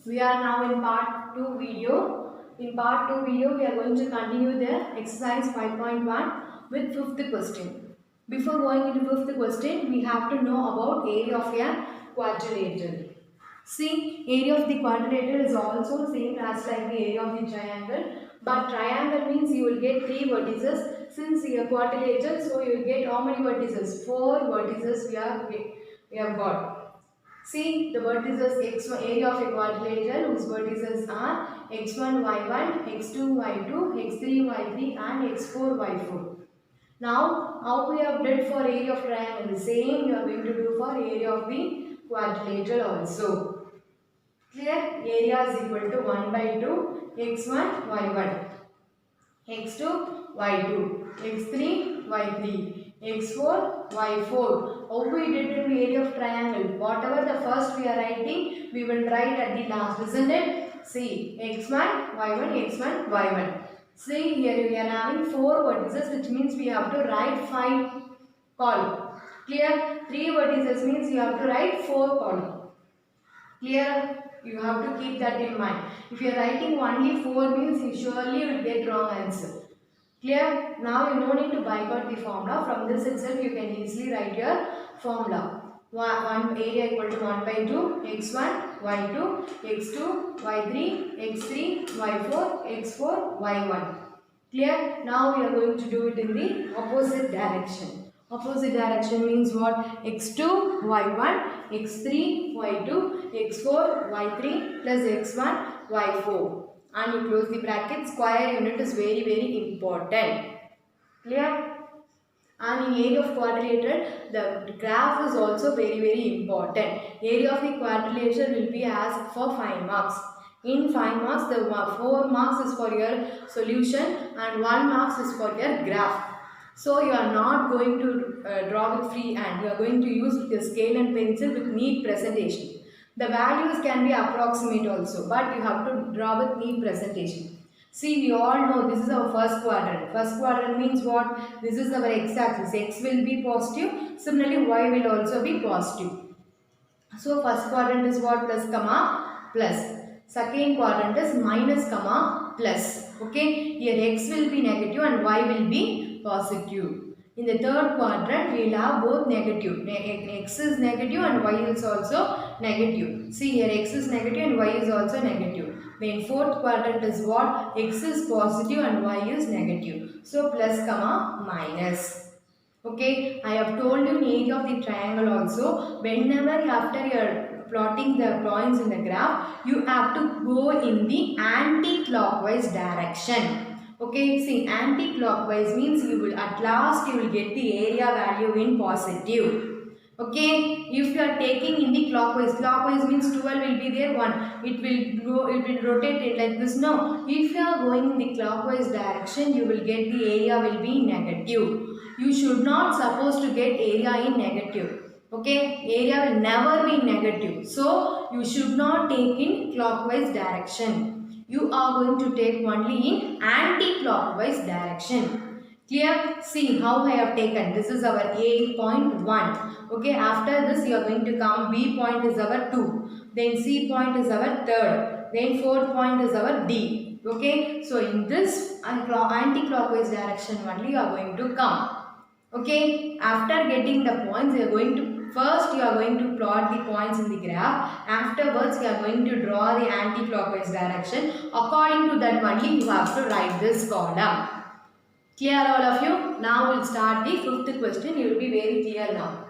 We are now in part 2 video. In part 2 video, we are going to continue the exercise 5.1 with fifth question. Before going into fifth question, we have to know about area of a quadrilateral. See, area of the quadrilateral is also same as like the area of the triangle. But triangle means you will get 3 vertices. Since you are quadrilateral, so you will get how many vertices? 4 vertices we have got. See the vertices x1 area of a quadrilateral whose vertices are x1, y1, x2, y2, x3, y3 and x4, y4. Now how we have did for area of triangle? The same we are going to do for area of the quadrilateral also. Clear? Area is equal to 1 by 2 x1, y1. x2, y2, x3, y3, x4, y4. How we did in the area of triangle? Whatever the first we are writing, we will write at the last, isn't it? See, x1, y1, x1, y1. See, here we are having 4 vertices, which means we have to write 5 column. Clear? 3 vertices means you have to write 4 column. Clear? You have to keep that in mind. If you are writing only 4 means you surely will get wrong answer. Clear? Now you don't need to bypass the formula. From this itself you can easily write your formula. 1 area equal to 1 by 2 x1, y2, x2, y3, x3, y4, x4, y1. Clear? Now we are going to do it in the opposite direction. Opposite direction means what? x2, y1, x3, y2, x4, y3 plus x1, y4. And you close the bracket. Square unit is very important. Clear? And in area of quadrilateral, the graph is also very important. Area of the quadrilateral will be asked for 5 marks. In 5 marks, the 4 marks is for your solution and 1 marks is for your graph. So you are not going to draw with free hand. You are going to use the scale and pencil with neat presentation. The values can be approximate also, but you have to draw with neat presentation. See, we all know this is our first quadrant. First quadrant means what? This is our x-axis. X will be positive. Similarly, y will also be positive. So, first quadrant is what? Plus, comma, plus. Second quadrant is minus, comma, plus. Okay. Here x will be negative and y will be positive. In the third quadrant, we will have both negative. X is negative and y is also negative. See, here x is negative and y is also negative. Then fourth quadrant is what? X is positive and y is negative. So, plus, comma, minus. Okay, I have told you in area of the triangle also, whenever after you are plotting the points in the graph, you have to go in the anti-clockwise direction. Okay, see, anti-clockwise means you will at last you will get the area value in positive. Okay, if you are taking in the clockwise means 12 will be there 1. It will rotate it like this. No, if you are going in the clockwise direction, you will get the area will be negative. You should not supposed to get area in negative. Okay, area will never be negative. So, you should not take in clockwise direction. You are going to take only in anti-clockwise direction. Clear? See how I have taken. This is our A point 1. Okay, after this you are going to come B point is our 2. Then C point is our 3rd. Then 4th point is our D. Okay, so in this anti-clockwise direction only you are going to come. Okay, after getting the points you are going to first you are going to plot the points in the graph. Afterwards you are going to draw the anti-clockwise direction. According to that only you have to write this column. Clear all of you? Now we'll start the fifth question. You will be very clear now.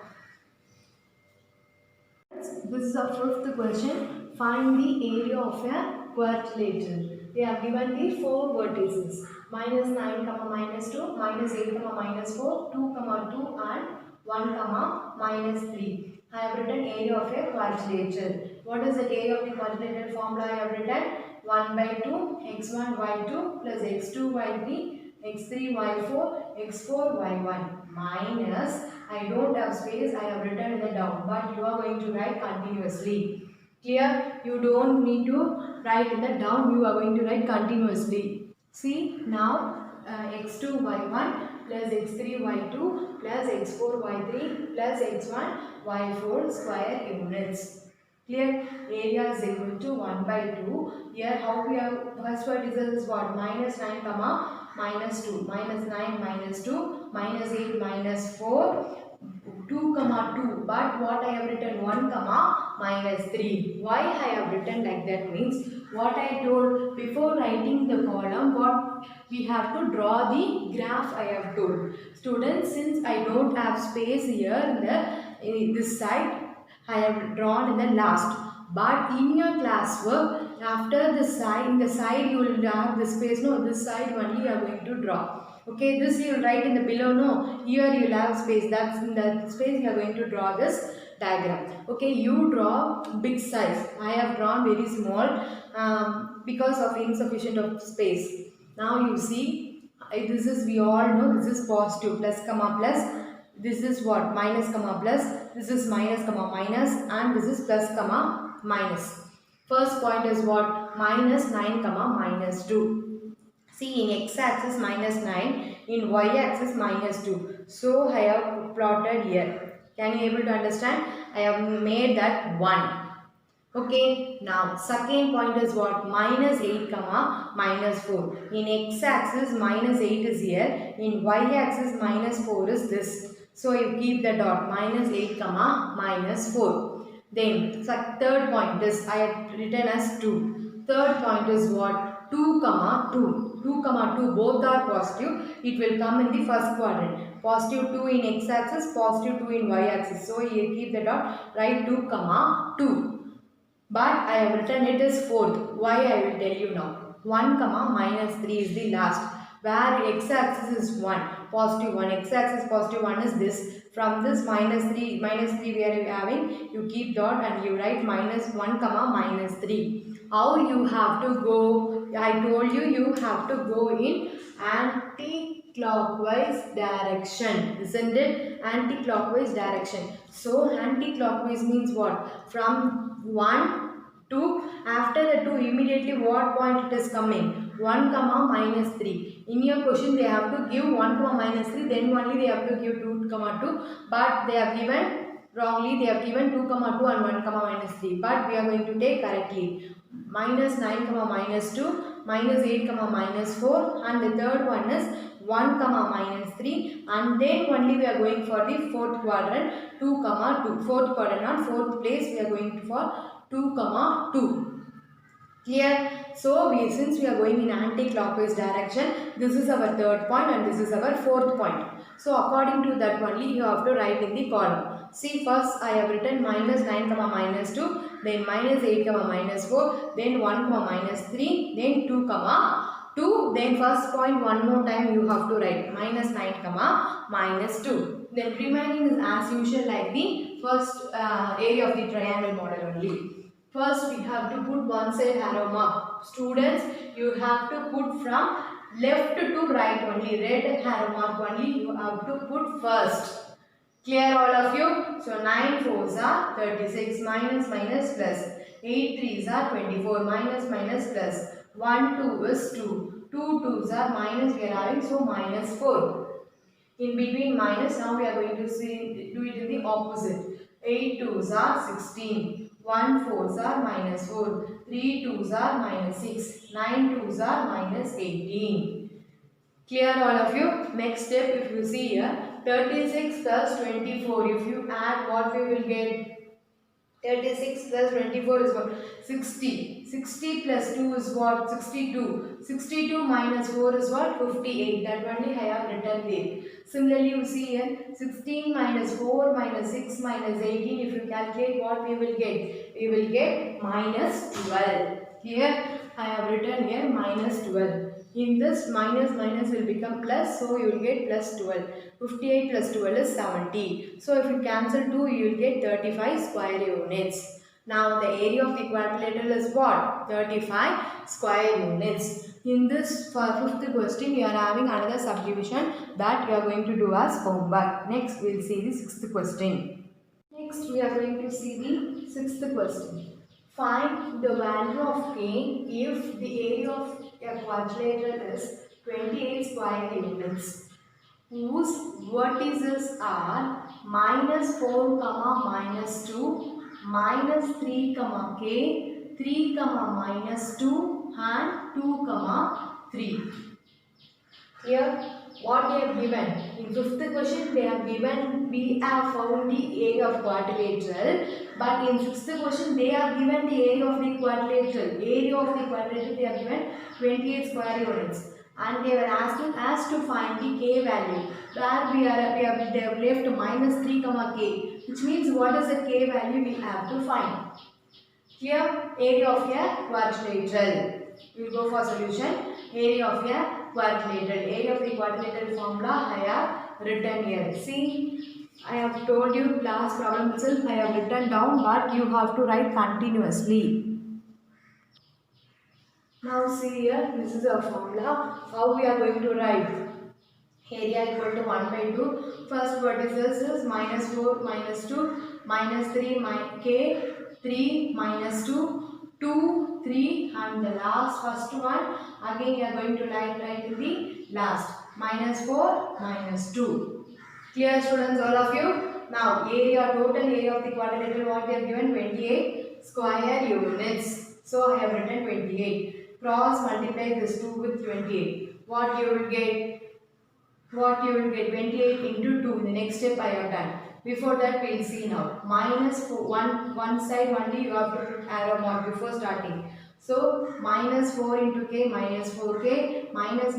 This is our fifth question. Find the area of a quadrilateral. They have given the 4 vertices. Minus 9, minus 2, minus 8, minus 4, 2, 2 and 1, minus 3. I have written area of a quadrilateral. What is the area of the quadrilateral formula? I have written 1 by 2 x1 y2 plus x2 y3 x3 y4 x4 y1 minus, I don't have space, I have written in the down, but you are going to write continuously. Clear? You don't need to write in the down, you are going to write continuously. See now x2 y1 plus x3 y2 plus x4 y3 plus x1 y4 square units. Clear? Area is equal to 1 by 2. Here how we have first vertices is what? Minus 9 comma minus 2. Minus 9 minus 2 minus 8 minus 4 2 comma 2, but what I have written 1 comma minus 3. Why I have written like that means what I told before writing the column, what we have to draw the graph I have told. Students, since I don't have space here in this side, I have drawn in the last. But in your classwork, after the side, in the side you will have the space. No, this side only you are going to draw. Okay, this you will write in the below. No, here you will have space. That's in that space you are going to draw this diagram. Okay, you draw big size. I have drawn very small because of insufficient of space. Now you see, this is, we all know, this is positive, plus comma plus. This is what? Minus comma plus. This is minus comma minus, and this is plus comma minus. First point is what? Minus 9 comma minus 2. See, in x-axis minus 9, in y-axis minus 2. So I have plotted here. Can you able to understand? I have made that 1. Okay, now second point is what? Minus 8 comma minus 4. In x-axis minus 8 is here. In y-axis minus 4 is this. So you keep the dot, minus 8 comma minus 4. Then third point is, I have written as 2. Third point is what? 2 comma 2. 2 comma 2 both are positive. It will come in the first quadrant. Positive 2 in x-axis, positive 2 in y-axis. So you keep the dot, write 2 comma 2. But I have written it as fourth. Why I will tell you now. 1 comma minus 3 is the last. Where x-axis is 1, positive 1. X-axis positive 1 is this. From this minus 3 we are having, you keep dot and you write minus 1 comma minus 3. How you have to go? I told you, you have to go in anti-clockwise direction. Isn't it? Anti-clockwise direction. So anti-clockwise means what? From 1 to, after the 2 immediately what point it is coming? 1 comma minus 3. In your question they have to give 1 comma minus 3, then only they have to give 2 comma 2, but they have given wrongly. They have given 2 comma 2 and 1 comma minus 3, but we are going to take correctly. Minus 9 comma minus 2, minus 8 comma minus 4, and the third one is 1 comma minus 3, and then only we are going for the fourth quadrant, 2 comma 2. Fourth quadrant, not fourth place, we are going for 2 comma 2. Clear? So since we are going in anti-clockwise direction, this is our third point and this is our fourth point. So according to that only you have to write in the column. See, first I have written minus 9 comma minus 2, then minus 8 comma minus 4, then 1 comma minus 3, then 2 comma 2, then first point one more time you have to write minus 9 comma minus 2. Then remaining is as usual like the first area of the triangle model only. First we have to put one side arrow mark. Students, you have to put from left to right only. Red arrow mark only you have to put first. Clear all of you? So 9 4s are 36, minus minus plus. 8 3s are 24, minus minus plus. 1 2 is 2. 2 2s are minus, we are having, so minus 4. In between minus, now we are going to do it in the opposite. 8 2s are 16. 1 4s are minus 4. 3 2s are minus 6. 9 2s are minus 18. Clear all of you? Next step, if you see here, 36 plus 24. If you add, what we will get? 36 plus 24 is what? 60. 60 plus 2 is what? 62. 62 minus 4 is what? 58. That only I have written there. Similarly, you see here, 16 minus 4 minus 6 minus 18. If you calculate, what we will get? We will get minus 12. Here, I have written here minus 12. In this, minus minus will become plus, so you will get plus 12. 58 plus 12 is 70. So if you cancel 2, you will get 35 square units. Now the area of the quadrilateral is what? 35 square units. In this fifth question, we are having another subdivision that we are going to do as homework. Next, we will see the sixth question. Next, we are going to see the sixth question. Find the value of k if the area of a quadrilateral is 28 square units, whose vertices are minus 4 comma minus 2, minus 3 comma k, 3 comma minus 2 and 2 comma 3. Here what they have given in fifth question, they have given we have found the area of quadrilateral, but in sixth question they have given the area of the quadrilateral. Area of the quadrilateral they have given 28 square units, and they were asking us to find the k value, where they have left minus 3 comma k, which means what is the k value we have to find. Here area of a quadrilateral. We will go for solution. Area of a quadrilateral. Area of the quadrilateral formula I have written here. See, I have told you last problem itself I have written down, but you have to write continuously. Now see here, this is a formula. How we are going to write? Area equal to 1 by 2. First vertices is minus 4 minus 2 minus 3 k, 3 minus 2, 2, 3, and the last first one again we are going to write in the last minus 4 minus 2. Clear students, all of you? Now area, total area of the quadrilateral what they have given 28 square units. So I have written 28. Cross multiply this 2 with 28. What you will get? 28 into 2. The next step I have done. Before that we will see now. Minus 4, one side only you have to put arrow mark before starting. So minus 4 into k minus 4k minus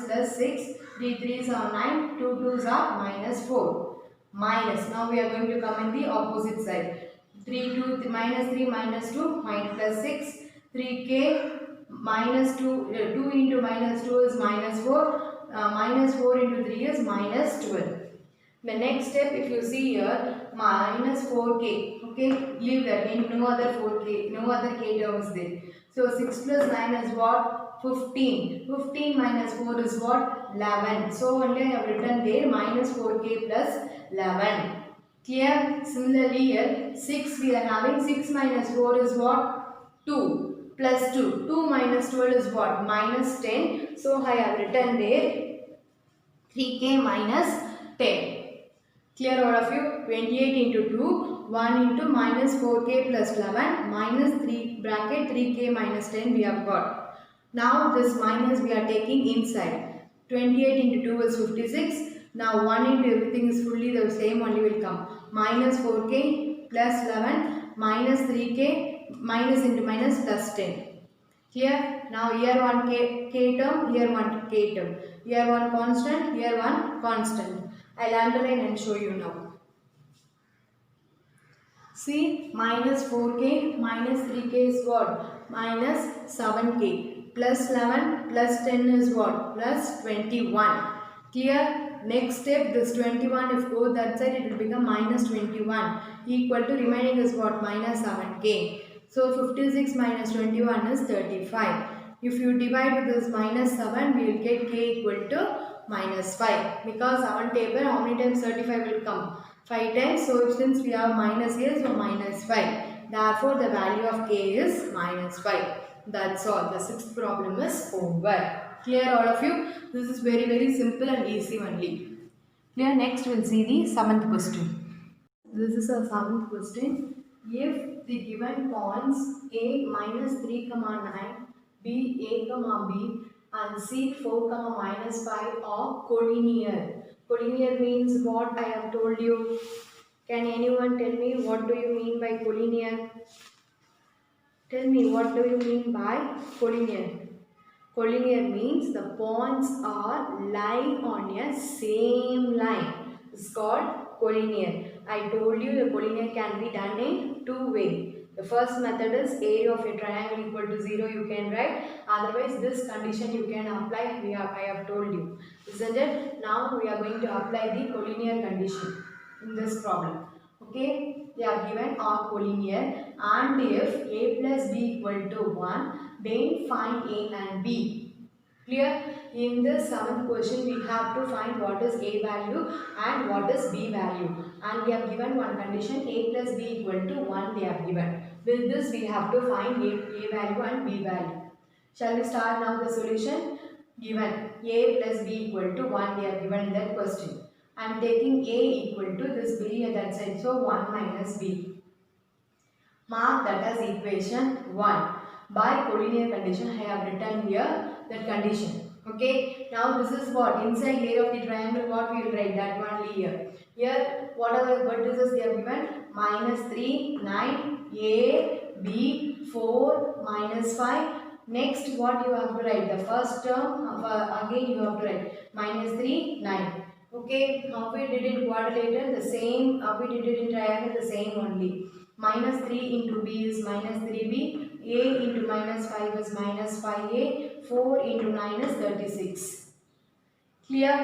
plus 6. 3 3s are 9. 2 2s are minus 4. Minus. Now we are going to come in the opposite side. 3 minus 3 minus 2 minus plus 6. 3k minus 2. 2 into minus 2 is minus 4. Minus 4 into 3 is minus 12. The next step, if you see here, minus 4k. Okay, leave that. In no other 4k, no other k terms there. So 6 plus 9 is what? 15. 15 minus 4 is what? 11. So only I have written there minus 4k plus 11. Clear? Similarly here, 6 we are having. 6 minus 4 is what? 2. Plus 2. 2 minus 12 is what? Minus 10. So I have written there 3k minus 10. Clear all of you? 28 into 2. 1 into minus 4k plus 11 minus 3 bracket 3k minus 10 we have got. Now this minus we are taking inside. 28 into 2 is 56. Now 1 into everything is fully the same only will come. Minus 4k plus 11 minus 3k minus into minus plus 10. Here now here one k term, here one k term. Here one constant, here one constant. I'll underline and show you now. See, minus 4k minus 3k is what? Minus 7k. Plus 11 plus 10 is what? Plus 21. Clear? Next step, this 21 if go that side it will become minus 21. Equal to remaining is what? Minus 7k. So 56 minus 21 is 35. If you divide with this minus 7, we will get k equal to minus 5. Because on table, how many times 35 will come? 5 times. So since we have minus here, so minus 5. Therefore, the value of k is minus 5. That's all. The sixth problem is over. Clear all of you? This is very simple and easy only. Clear? Next we'll see the seventh question. This is a seventh question. If the given points a minus 3 comma 9, b a comma b and c 4 comma minus 5 are collinear. Collinear means what I have told you. Can anyone tell me what do you mean by collinear? Tell me what do you mean by collinear? Collinear means the points are lying on a same line. It's called collinear. I told you the collinear can be done in two ways. The first method is area of a triangle equal to 0 you can write. Otherwise this condition you can apply. I have told you. Isn't it? Now we are going to apply the collinear condition in this problem. Okay, they are given are collinear and if a plus b equal to 1, then find a and b. Clear? In this seventh question we have to find what is a value and what is b value, and we have given one condition a plus b equal to 1 they have given. With this we have to find a value and b value. Shall we start now the solution? Given a plus b equal to 1 they have given in that question. I am taking a equal to this b at that side, so 1 minus b. Mark that as equation 1. By collinear condition, I have written here that condition. Okay, now this is what inside layer of the triangle, what we will write, that one layer. Here, what are the vertices they have given? Minus 3, 9, A, B, 4, minus 5. Next, what you have to write? The first term, again you have to write minus 3, 9. Okay, how we did in quadrilateral, the same, how we did it in triangle, the same only. Minus 3 into B is minus 3B. A into minus 5 is minus 5A, 4 into 9 is 36. Clear?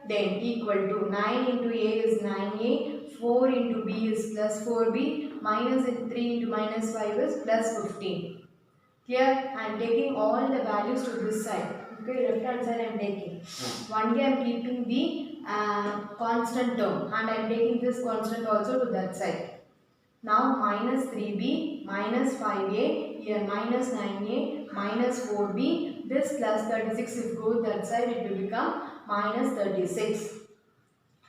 Then equal to 9 into A is 9A, 4 into B is plus 4B, minus 3 into minus 5 is plus 15. Clear? I am taking all the values to this side. Okay, left hand side I am taking. Only I am keeping the constant term and I am taking this constant also to that side. Now minus 3b minus 5a, here minus 9a minus 4b, this plus 36 if goes that side it will become minus 36.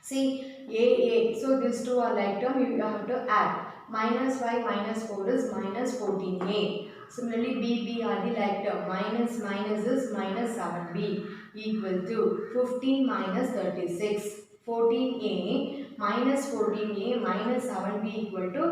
See a, so these two are like term, you have to add. Minus 5 minus 4 is minus 14a. Similarly b are the like term, minus is minus 7b equal to 15 minus 36. 14a minus 14a minus 7b equal to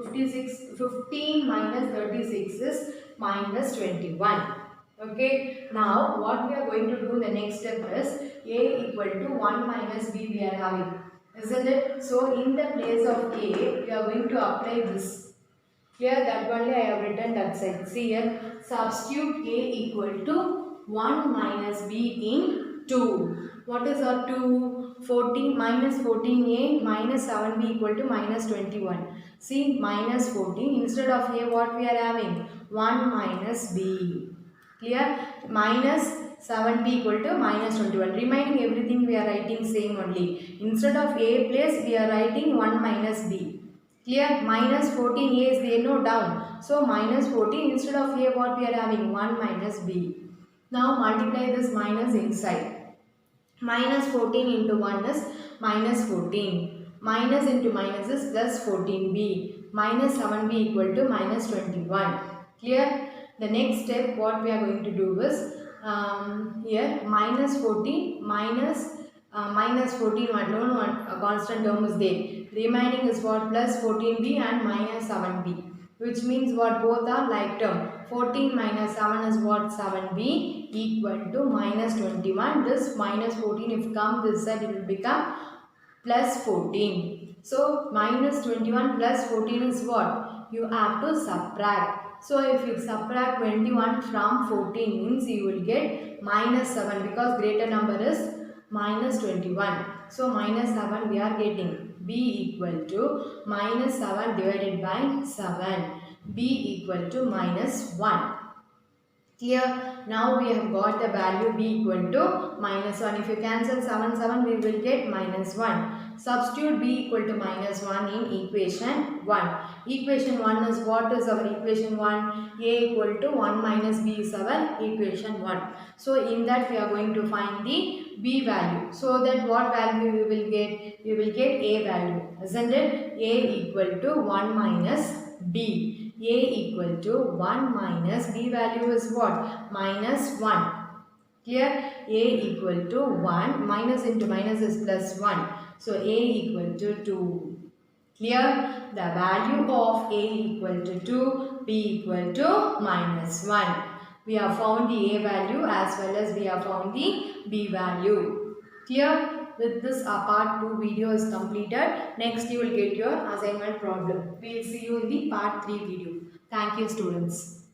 56. 15 minus 36 is minus 21. Okay, now what we are going to do in the next step is a equal to 1 minus b we are having, isn't it? So in the place of a we are going to apply this. Here that only I have written that side. See here, substitute a equal to 1 minus b in 2. What is our 2? 14 minus 14a minus 7b equal to minus 21. See, minus 14. Instead of a, what we are having? 1 minus b. Clear? Minus 7b equal to minus 21. Remaining everything we are writing same only. Instead of a place, we are writing 1 minus b. Clear? Minus 14a is there, no, down. So, minus 14 instead of a, what we are having? 1 minus b. Now, multiply this minus inside. Minus 14 into 1 is minus 14. Minus into minus is plus 14b. Minus 7b equal to minus 21. Clear? The next step what we are going to do is here minus 14 minus 14 a constant term is there. Remaining is what? Plus 14b and minus 7b. Which means what? Both are like term. 14 minus 7 is what? 7b equal to minus 21. This minus 14 if come this side it will become plus 14. So minus 21 plus 14 is what? You have to subtract. So if you subtract 21 from 14 means you will get minus 7 because greater number is minus 21. So minus 7 we are getting. B equal to minus 7 divided by 7. B equal to minus 1. Clear? Now we have got the value b equal to minus 1. If you cancel 7 we will get minus 1. Substitute b equal to minus 1 in equation 1. Equation 1 is what is our equation 1? A equal to 1 minus b is our equation 1. So in that we are going to find the b value. So that what value we will get? We will get a value. Isn't it? A equal to 1 minus b. A equal to 1 minus b value is what? Minus 1. Clear? A equal to 1 minus into minus is plus 1. So a equal to 2. Clear? The value of a equal to 2, b equal to minus 1. We have found the a value as well as we have found the b value. Clear? With this part 2 video is completed. Next you will get your assignment problem. We will see you in the part 3 video. Thank you students.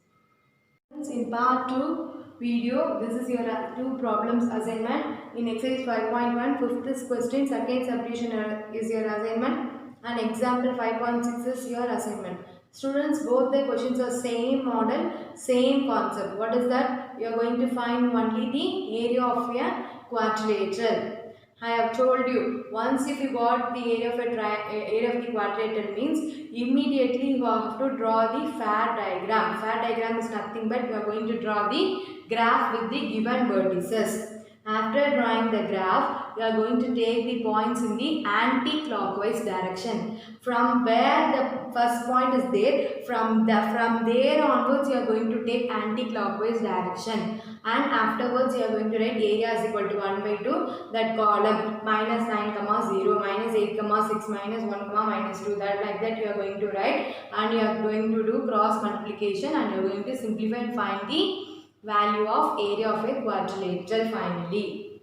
In part 2 video, this is your 2 problems assignment. In exercise 5.1, fifth question, second subdivision is your assignment and example 5.6 is your assignment. Students, both the questions are same model, same concept. What is that? You are going to find only the area of a quadrilateral. I have told you, once if you got the area of the quadrilateral means immediately you have to draw the FAD diagram. FAD diagram is nothing but we are going to draw the graph with the given vertices. After drawing the graph, we are going to take the points in the anti-clockwise direction. From where the first point is there, from there onwards you are going to take anti-clockwise direction. And afterwards you are going to write area is equal to 1 by 2, that column minus 9 comma 0, minus 8 comma 6, minus 1 comma minus 2, that like that you are going to write, and you are going to do cross multiplication, and you are going to simplify and find the value of area of a quadrilateral finally.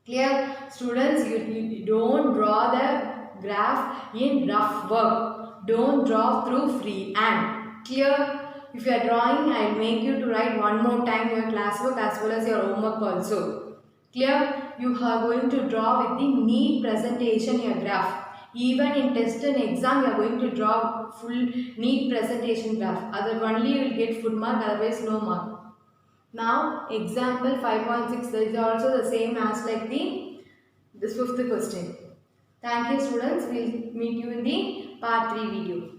Clear? Students, you don't draw the graph in rough work. Don't draw through freehand. Clear? If you are drawing, I will make you to write one more time your classwork as well as your homework also. Clear? You are going to draw with the neat presentation your graph. Even in test and exam, you are going to draw full neat presentation graph. Other only you will get full mark, otherwise no mark. Now example 5.6 is also the same as like this fifth question. Thank you students. We will meet you in the part 3 video.